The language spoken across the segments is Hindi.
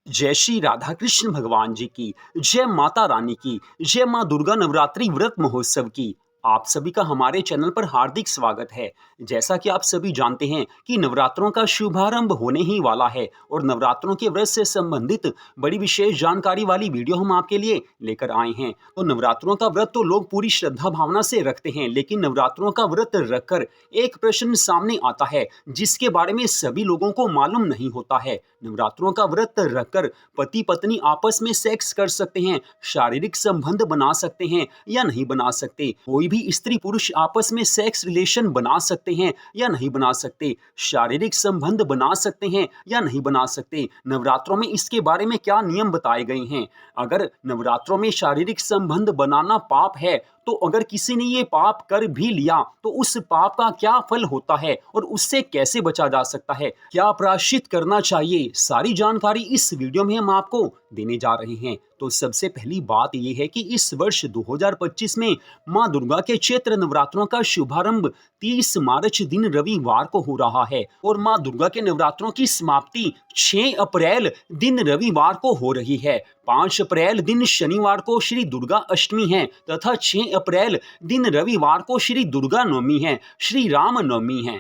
जय श्री राधा कृष्ण भगवान जी की, जय माता रानी की, जय माँ दुर्गा नवरात्रि व्रत महोत्सव की। आप सभी का हमारे चैनल पर हार्दिक स्वागत है। जैसा कि आप सभी जानते हैं कि नवरात्रों का शुभारंभ होने ही वाला है और नवरात्रों के व्रत से संबंधित बड़ी विशेष जानकारी वाली वीडियो हम आपके लिए लेकर आए हैं। तो नवरात्रों का व्रत तो लोग पूरी श्रद्धा भावना से रखते हैं, लेकिन नवरात्रों का व्रत रखकर एक प्रश्न सामने आता है जिसके बारे में सभी लोगों को मालूम नहीं होता है। नवरात्रों का व्रत रखकर पति पत्नी आपस में सेक्स कर सकते हैं, शारीरिक संबंध बना सकते हैं या नहीं बना सकते। कोई भी स्त्री पुरुष आपस में सेक्स रिलेशन बना सकते हैं या नहीं बना सकते। शारीरिक संबंध बना सकते हैं या नहीं बना सकते। नवरात्रों में इसके बारे में क्या नियम बताए गए हैं। अगर नवरात्रों में शारीरिक संबंध बनाना पाप है, तो अगर किसी ने ये पाप कर भी लिया तो उस पाप का क्या फल होता है और उससे कैसे बचा जा सकता है, क्या प्रायश्चित करना चाहिए, सारी जानकारी इस वीडियो में हम आपको देने जा रहे हैं। तो सबसे पहली बात यह है कि इस वर्ष 2025 में मां दुर्गा के चैत्र नवरात्रों का शुभारंभ 30 मार्च दिन रविवार को हो रहा है और मां दुर्गा के नवरात्रों की समाप्ति 6 अप्रैल दिन रविवार को हो रही है। 5 अप्रैल दिन शनिवार को श्री दुर्गा अष्टमी है तथा 6 अप्रैल दिन रविवार को श्री दुर्गा नवमी है, श्री राम नवमी है।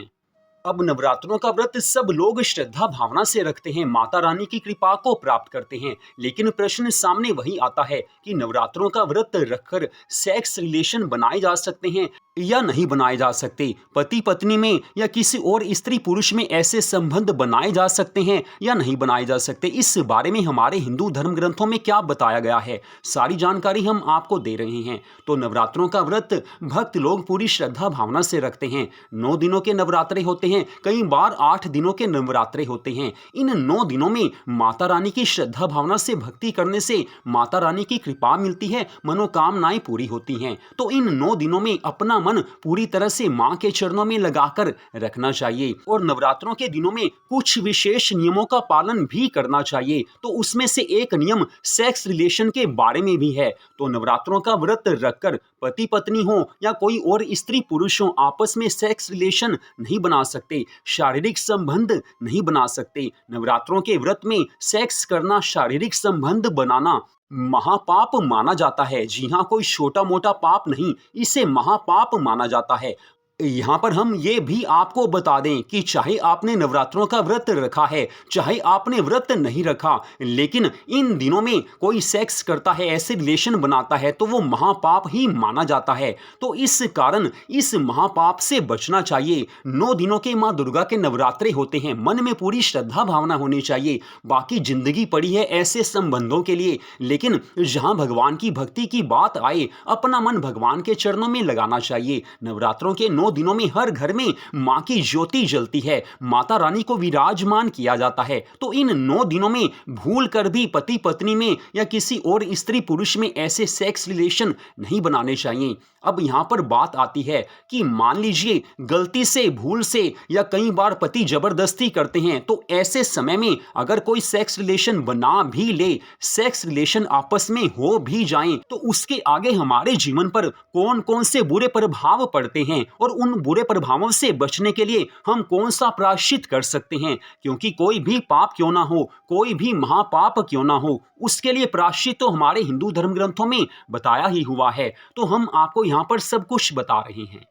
अब नवरात्रों का व्रत सब लोग श्रद्धा भावना से रखते हैं, माता रानी की कृपा को प्राप्त करते हैं, लेकिन प्रश्न सामने वही आता है कि नवरात्रों का व्रत रखकर सेक्स रिलेशन बनाए जा सकते हैं या नहीं बनाए जा सकते। पति पत्नी में या किसी और स्त्री पुरुष में ऐसे संबंध बनाए जा सकते हैं या नहीं बनाए जा सकते। इस बारे में हमारे हिंदू धर्म ग्रंथों में क्या बताया गया है, सारी जानकारी हम आपको दे रहे हैं। तो नवरात्रों का व्रत भक्त लोग पूरी श्रद्धा भावना से रखते हैं। 9 दिनों के नवरात्रे होते हैं, कई बार 8 दिनों के नवरात्रे होते हैं। इन 9 दिनों में माता रानी की श्रद्धा भावना से भक्ति करने से माता रानी की कृपा मिलती है, मनोकामनाएं पूरी होती हैं। तो इन 9 दिनों में अपना मन पूरी तरह से मां के चरणों में लगाकर रखना चाहिए और नवरात्रों के दिनों में कुछ विशेष नियमों का पालन भी करना चाहिए। तो उसमें से एक नियम सेक्स रिलेशन के बारे में भी है। तो नवरात्रों का व्रत रखकर पति पत्नी हो या कोई और स्त्री पुरुष हो आपस में सेक्स रिलेशन नहीं बना सकते, शारीरिक संबंध नहीं बना सकते। नवरात्रों के व्रत में सेक्स करना, शारीरिक संबंध बनाना महापाप माना जाता है। जी हाँ, कोई छोटा मोटा पाप नहीं, इसे महापाप माना जाता है। यहाँ पर हम ये भी आपको बता दें कि चाहे आपने नवरात्रों का व्रत रखा है, चाहे आपने व्रत नहीं रखा, लेकिन इन दिनों में कोई सेक्स करता है, ऐसे रिलेशन बनाता है, तो वो महापाप ही माना जाता है। तो इस कारण इस महापाप से बचना चाहिए। 9 दिनों के माँ दुर्गा के नवरात्रे होते हैं, मन में पूरी श्रद्धा भावना होनी चाहिए। बाकी जिंदगी पड़ी है ऐसे संबंधों के लिए, लेकिन जहाँ भगवान की भक्ति की बात आए, अपना मन भगवान के चरणों में लगाना चाहिए। नवरात्रों के 9 दिनों में हर घर में मां की ज्योति जलती है, माता रानी को विराजमान किया जाता है। तो इन 9 दिनों में भूल कर भी पति पत्नी में या किसी और स्त्री पुरुष में ऐसे सेक्स रिलेशन नहीं बनाने चाहिए। अब यहां पर बात आती है कि मान लीजिए गलती से, भूल से या कई बार पति जबरदस्ती करते हैं, तो ऐसे समय में अगर कोई सेक्स रिलेशन बना भी ले, सेक्स रिलेशन आपस में हो भी जाएं, तो उसके आगे हमारे जीवन पर कौन कौन से बुरे प्रभाव पड़ते हैं और उन बुरे प्रभावों से बचने के लिए हम कौन सा प्रायश्चित कर सकते हैं। क्योंकि कोई भी पाप क्यों ना हो, कोई भी महापाप क्यों ना हो, उसके लिए प्रायश्चित तो हमारे हिंदू धर्म ग्रंथों में बताया ही हुआ है। तो हम आपको यहाँ पर सब कुछ बता रहे हैं।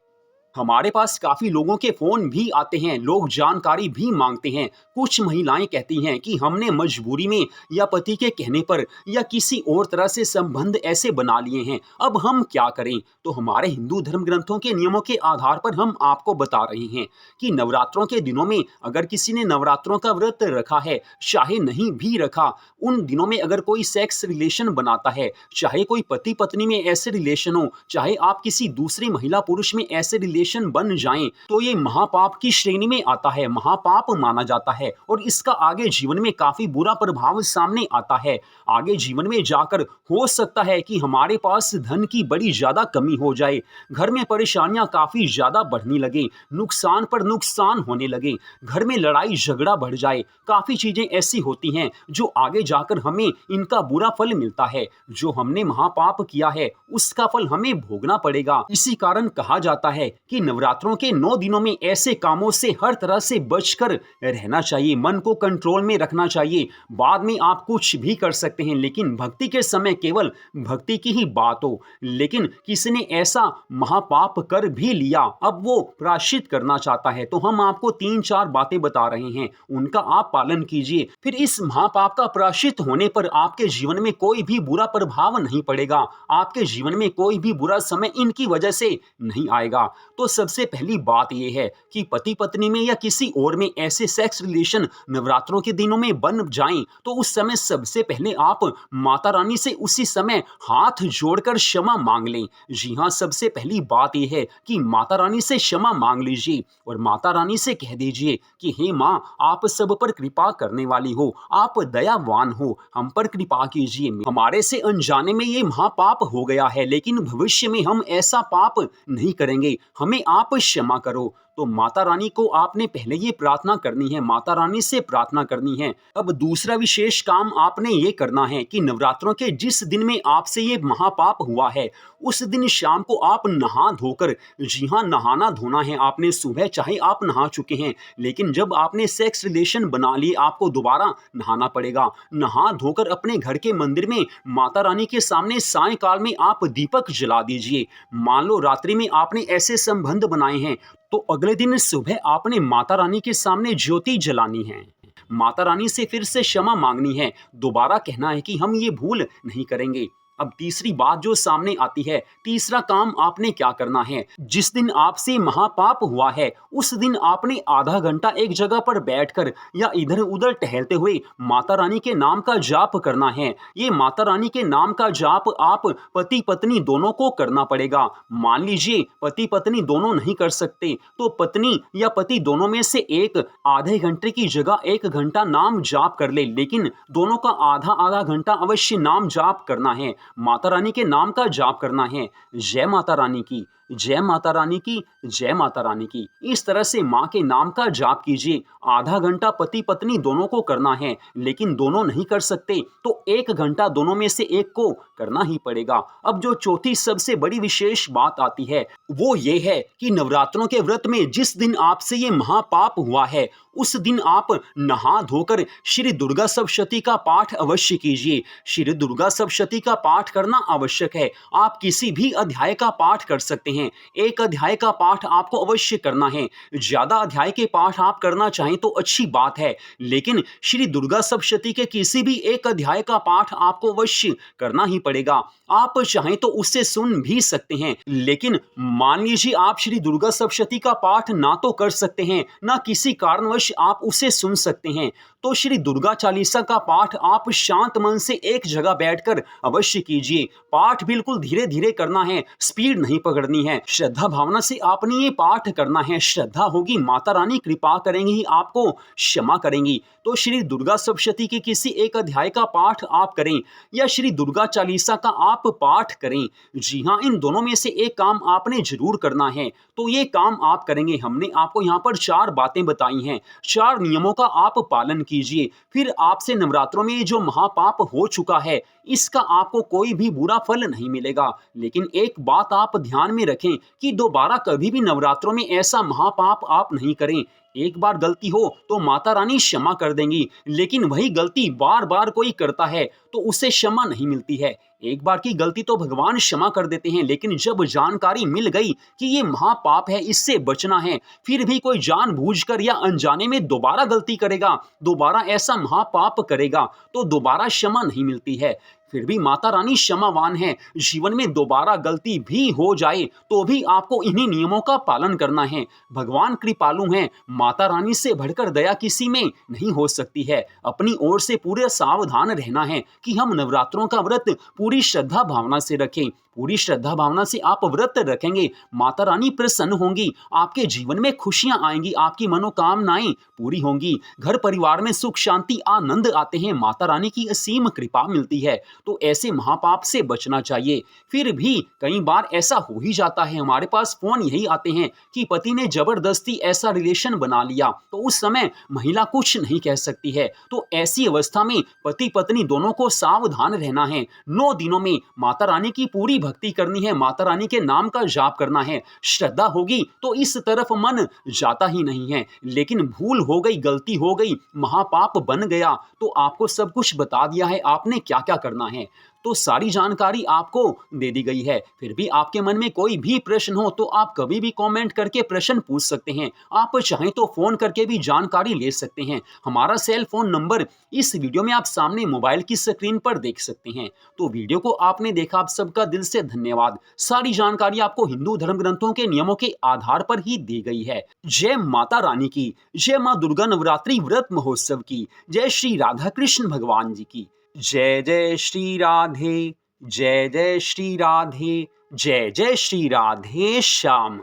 हमारे पास काफी लोगों के फोन भी आते हैं, लोग जानकारी भी मांगते हैं। कुछ महिलाएं कहती हैं कि हमने मजबूरी में या पति के कहने पर या किसी और तरह से संबंध ऐसे बना लिए हैं, अब हम क्या करें। तो हमारे हिंदू धर्म ग्रंथों के नियमों के आधार पर हम आपको बता रहे हैं कि नवरात्रों के दिनों में अगर किसी ने नवरात्रों का व्रत रखा है, चाहे नहीं भी रखा, उन दिनों में अगर कोई सेक्स रिलेशन बनाता है, चाहे कोई पति पत्नी में ऐसे रिलेशन हो, चाहे आप किसी दूसरी महिला पुरुष में ऐसे रिलेशन बन जाएं, तो ये महापाप की श्रेणी में आता है, महापाप माना जाता है और इसका आगे जीवन में काफी बुरा प्रभाव सामने आता है। आगे जीवन में जाकर हो सकता है कि हमारे पास धन की बड़ी ज्यादा कमी हो जाए, घर में परेशानियां काफी ज्यादा बढ़ने लगे, नुकसान पर नुकसान होने लगे, घर में लड़ाई झगड़ा बढ़ जाए। काफी चीजें ऐसी होती हैं जो आगे जाकर हमें इनका बुरा फल मिलता है। जो हमने महापाप किया है उसका फल हमें भोगना पड़ेगा। इसी कारण कहा जाता है कि नवरात्रों के 9 दिनों में ऐसे कामों से हर तरह से बचकर रहना चाहिए, मन को कंट्रोल में रखना चाहिए। बाद में आप कुछ भी कर सकते हैं, लेकिन भक्ति के समय केवल भक्ति की ही बात हो। लेकिन किसी ने ऐसा महापाप कर भी लिया, अब वो प्रायश्चित करना चाहता है, तो हम आपको 3-4 बातें बता रहे हैं, उनका आप पालन कीजिए। फिर इस महापाप का प्रायश्चित होने पर आपके जीवन में कोई भी बुरा प्रभाव नहीं पड़ेगा, आपके जीवन में कोई भी बुरा समय इनकी वजह से नहीं आएगा। तो सबसे पहली बात यह है कि पति पत्नी में या किसी और में ऐसे सेक्स रिलेशन नवरात्रों के दिनों में बन जाएं, तो उस समय सबसे पहले आप माता रानी से उसी समय हाथ जोड़कर क्षमा मांग लें। जी हाँ, सबसे पहली बात यह है कि माता रानी से क्षमा मांग लीजिए और माता रानी से कह दीजिए कि हे माँ, आप सब पर कृपा करने वाली हो, आप दयावान हो, हम पर कृपा कीजिए। हमारे से अनजाने में ये महापाप हो गया है, लेकिन भविष्य में हम ऐसा पाप नहीं करेंगे, हमें आप क्षमा करो। तो माता रानी को आपने पहले ये प्रार्थना करनी है, माता रानी से प्रार्थना करनी है। अब दूसरा विशेष काम आपने ये करना है कि नवरात्रों के जिस दिन में आपसे ये महापाप हुआ है, उस दिन शाम को आप नहा धोकर, जी हाँ, नहाना धोना है आपने। सुबह चाहे आप नहा चुके हैं, लेकिन जब आपने सेक्स रिलेशन बना लिए, आपको दोबारा नहाना पड़ेगा। नहा धोकर अपने घर के मंदिर में माता रानी के सामने सायंकाल में आप दीपक जला दीजिए। मान लो रात्रि में आपने ऐसे संबंध बनाए हैं, तो अगले दिन सुबह आपने माता रानी के सामने ज्योति जलानी है, माता रानी से फिर से क्षमा मांगनी है, दोबारा कहना है कि हम ये भूल नहीं करेंगे। अब तीसरी बात जो सामने आती है, तीसरा काम आपने क्या करना है, जिस दिन आपसे महापाप हुआ है, उस दिन आपने आधा घंटा एक जगह पर बैठकर या इधर उधर टहलते हुए माता रानी के नाम का जाप करना है। ये माता रानी के नाम का जाप आप पति पत्नी दोनों को करना पड़ेगा। मान लीजिए पति पत्नी दोनों नहीं कर सकते, तो पत्नी या पति दोनों में से एक आधे घंटे की जगह 1 घंटा नाम जाप कर ले, लेकिन दोनों का आधा आधा घंटा अवश्य नाम जाप करना है, माता रानी के नाम का जाप करना है। जय माता रानी की, जय माता रानी की, जय माता रानी की। इस तरह से माँ के नाम का जाप कीजिए। आधा घंटा पति पत्नी दोनों को करना है, लेकिन दोनों नहीं कर सकते तो 1 घंटा दोनों में से एक को करना ही पड़ेगा। अब जो चौथी सबसे बड़ी विशेष बात आती है, वो ये है कि नवरात्रों के व्रत में जिस दिन आपसे ये महापाप हुआ है, उस दिन आप नहा धोकर श्री दुर्गा सप्तशती का पाठ अवश्य कीजिए। श्री दुर्गा सप्तशती का पाठ करना आवश्यक है। आप किसी भी अध्याय का पाठ कर सकते हैं, एक अध्याय का पाठ आपको अवश्य करना है। ज्यादा अध्याय के पाठ आप करना चाहें तो अच्छी बात है, लेकिन श्री दुर्गा सप्तशती के किसी भी एक अध्याय का पाठ आपको अवश्य करना ही पड़ेगा। आप चाहें तो उससे सुन भी सकते हैं, लेकिन मान लीजिए आप श्री दुर्गा सप्तशती का पाठ ना तो कर सकते हैं, ना किसी कारणवश आप उसे सुन सकते हैं, तो श्री दुर्गा चालीसा का पाठ आप शांत मन से एक जगह बैठकर अवश्य कीजिए। पाठ बिल्कुल धीरे धीरे करना है, स्पीड नहीं पकड़नी है। श्रद्धा भावना से आपने ये पाठ करना है। श्रद्धा होगी, माता रानी कृपा करेंगी, आपको क्षमा करेंगी। तो श्री दुर्गा सप्तशती के किसी एक अध्याय का पाठ आप करें या श्री दुर्गा चालीसा का आप पाठ करें। जी हाँ, इन दोनों में से एक काम आपने जरूर करना है। तो ये काम आप करेंगे। हमने आपको यहाँ पर 4 बातें बताई हैं, 4 नियमों का आप पालन कीजिए। फिर आपसे नवरात्रों में जो महापाप हो चुका है, इसका आपको कोई भी बुरा फल नहीं मिलेगा। लेकिन एक बात आप ध्यान में रखें कि दोबारा कभी भी नवरात्रों में ऐसा महापाप आप नहीं करें। एक बार गलती हो तो माता रानी क्षमा कर देंगी, लेकिन वही गलती बार बार कोई करता है तो उसे क्षमा नहीं मिलती है। एक बार की गलती तो भगवान क्षमा कर देते हैं, लेकिन जब जानकारी मिल गई कि ये महापाप है, इससे बचना है, फिर भी कोई जानबूझकर या अनजाने में दोबारा गलती करेगा, दोबारा ऐसा महापाप करेगा, तो दोबारा क्षमा नहीं मिलती है। फिर भी माता रानी क्षमावान है। जीवन में दोबारा गलती भी हो जाए तो भी आपको इन्हीं नियमों का पालन करना है। भगवान कृपालु हैं, माता रानी से बढ़कर दया किसी में नहीं हो सकती है। अपनी ओर से पूरे सावधान रहना है कि हम नवरात्रों का व्रत पूरी श्रद्धा भावना से रखें। पूरी श्रद्धा भावना से आप व्रत रखेंगे, माता रानी प्रसन्न होंगी, आपके जीवन में खुशियां आएंगी, आपकी मनोकामनाएं पूरी होंगी, घर परिवार में सुख शांति आनंद आते हैं, माता रानी की असीम कृपा मिलती है। तो ऐसे महापाप से बचना चाहिए। फिर भी कई बार ऐसा हो ही जाता है, हमारे पास फ़ोन यही आते हैं कि पति ने ज़बरदस्ती ऐसा रिलेशन बना लिया, तो उस समय महिला कुछ नहीं कह सकती है। तो ऐसी अवस्था में पति-पत्नी दोनों को सावधान रहना है। 9 दिनों में माता रानी की पूरी भक्ति करनी है, माता रानी के नाम का जाप करना है। श्रद्धा होगी तो इस तरफ मन जाता ही नहीं है, लेकिन भूल हो गई, गलती हो गई, महापाप बन गया, तो आपको सब कुछ बता दिया है आपने क्या-क्या करना है। तो सारी जानकारी आपको दे दी गई है। फिर भी आपके मन में कोई भी प्रश्न हो तो आप कभी भी कमेंट करके प्रश्न पूछ सकते हैं। आप चाहें तो फ़ोन करके भी जानकारी ले सकते हैं। हमारा सेल फ़ोन नंबर इस वीडियो में आप सामने मोबाइल की स्क्रीन पर देख सकते हैं। तो वीडियो को आपने देखा, आप सबका दिल से धन्यवाद। सारी जानकारी आपको हिंदू धर्म ग्रंथों के नियमों के आधार पर ही दी गई है। जय माता रानी की, जय माँ दुर्गा नवरात्रि व्रत महोत्सव की, जय श्री राधा कृष्ण भगवान जी की। जय जय श्री राधे, जय जय श्री राधे, जय जय श्री राधे श्याम।